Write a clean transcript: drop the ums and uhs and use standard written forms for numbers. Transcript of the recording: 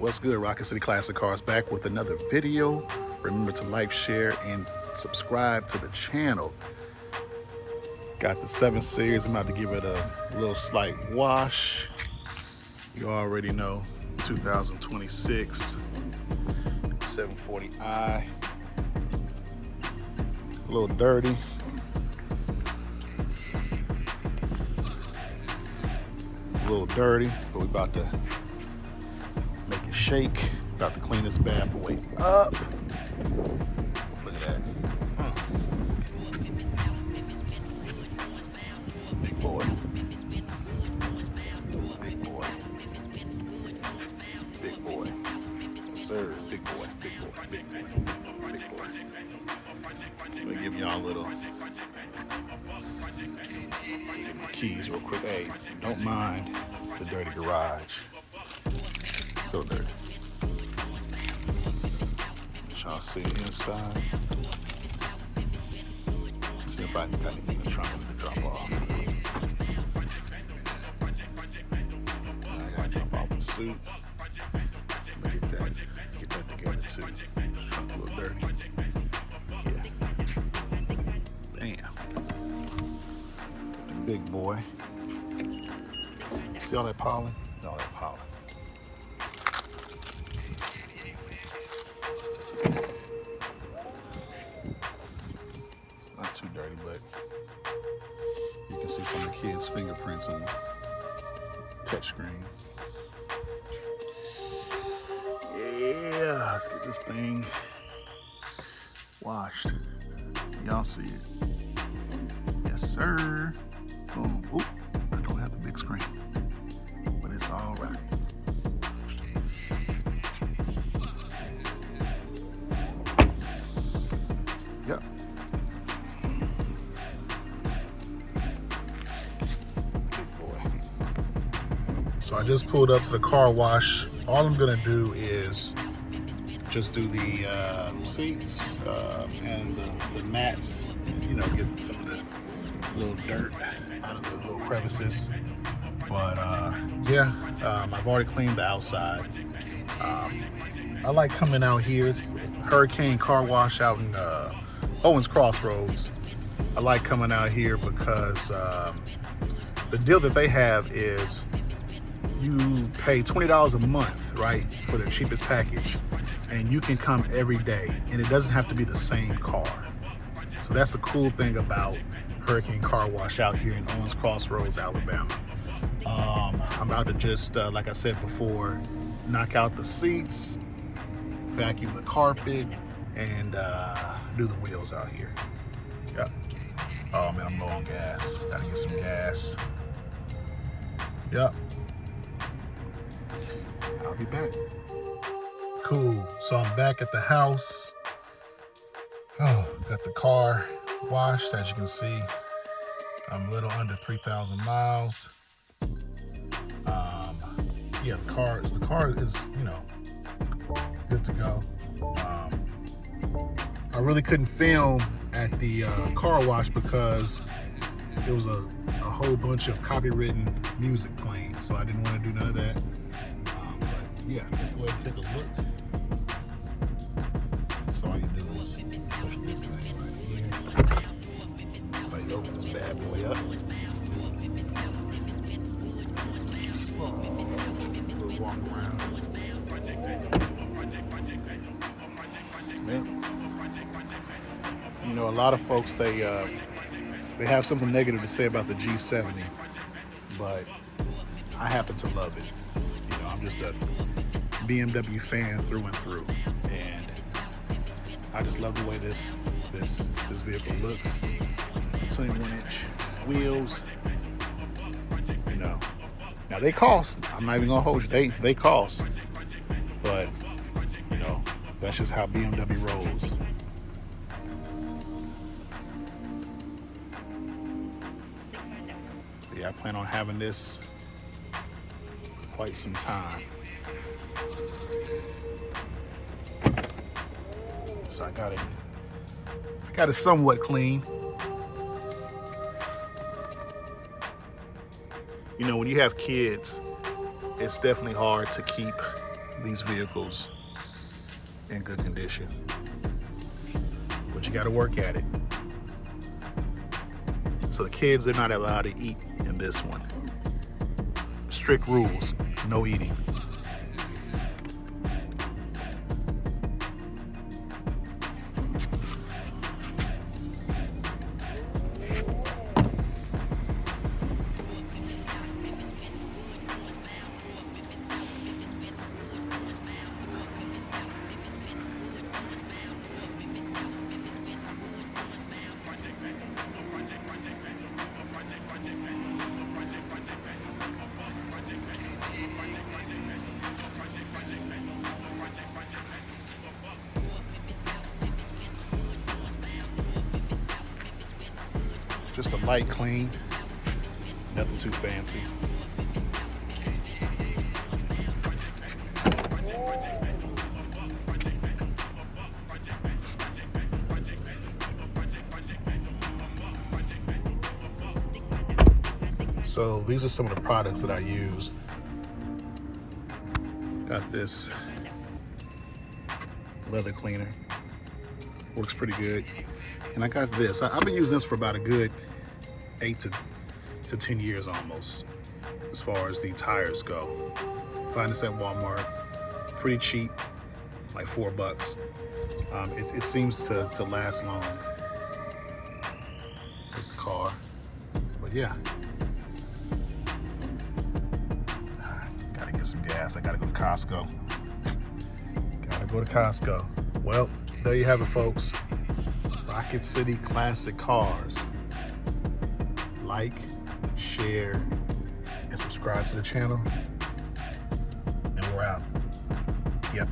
What's good, Rocket City Classic Cars, back with another video. Remember to like, share, and subscribe to the channel. Got the 7 Series. I'm about to give it a little slight wash. You already know, 2026 740i. A little dirty. A little dirty, but we about to make it shake. About to clean this bad boy up. Look at that. Big boy. Big boy. Big boy. Yes, sir. Big boy. Big boy. Big boy. Big boy. Let me give y'all a little keys real quick. Hey, don't mind the dirty garage. So dirty. Y'all see the inside. See if I got anything in the trunk to drop off. I gotta drop off the suit. I'm gonna get that together too. The trunk a little dirty. Yeah. Damn. The big boy. See all that pollen? All that pollen. It's not too dirty, but you can see some of the kids' fingerprints on the touchscreen. Yeah, let's get this thing washed. Y'all see it? Yes, sir. Boom. Oop, I don't have the big screen, but it's all right. Yep. Big boy. So I just pulled up to the car wash. All I'm gonna do is just do the seats and the mats, you know, get some of the little dirt out of the little crevices. But yeah, I've already cleaned the outside. I like coming out here. It's Hurricane Car Wash out in Owens Crossroads. I like coming out here because the deal that they have is you pay $20 a month, right, for the cheapest package, and you can come every day, and it doesn't have to be the same car. So that's the cool thing about Hurricane Car Wash out here in Owens Crossroads, Alabama. I'm about to just, like I said before, knock out the seats, vacuum the carpet, and do the wheels out here. Yep. Oh man, I'm low on gas. Gotta get some gas. Yep. I'll be back. Cool. So I'm back at the house. Oh, got the car washed. As you can see, I'm a little under 3,000 miles. Yeah, the car is, you know, good to go. I really couldn't film at the car wash because there was a whole bunch of copywritten music playing, so I didn't want to do none of that. But yeah, let's go ahead and take a look. So all you do is push this thing right here. So you open this bad boy up. Little walk around. Man. You know, a lot of folks, they have something negative to say about the G70, but I happen to love it. You know, I'm just a BMW fan through and through, and I just love the way this vehicle looks. 21-inch wheels. You know, now they cost. I'm not even gonna hold you. They cost, but you know, that's just how BMW rolls. Yeah, I plan on having this quite some time. So I got it somewhat clean. You know, when you have kids, it's definitely hard to keep these vehicles in good condition. But you got to work at it. So the kids, they're not allowed to eat in this one. Strict rules, no eating. Just a light clean, nothing too fancy. So these are some of the products that I used. Got this leather cleaner, works pretty good. And I got this. I've been using this for about a good 8 to 10 years almost, as far as the tires go. Find this at Walmart, pretty cheap, like $4. It seems to last long with the car, but yeah. Gotta get some gas. I gotta go to Costco. Well, there you have it, folks. Rocket City Classic Cars. Like, share, and subscribe to the channel. And we're out. Yep.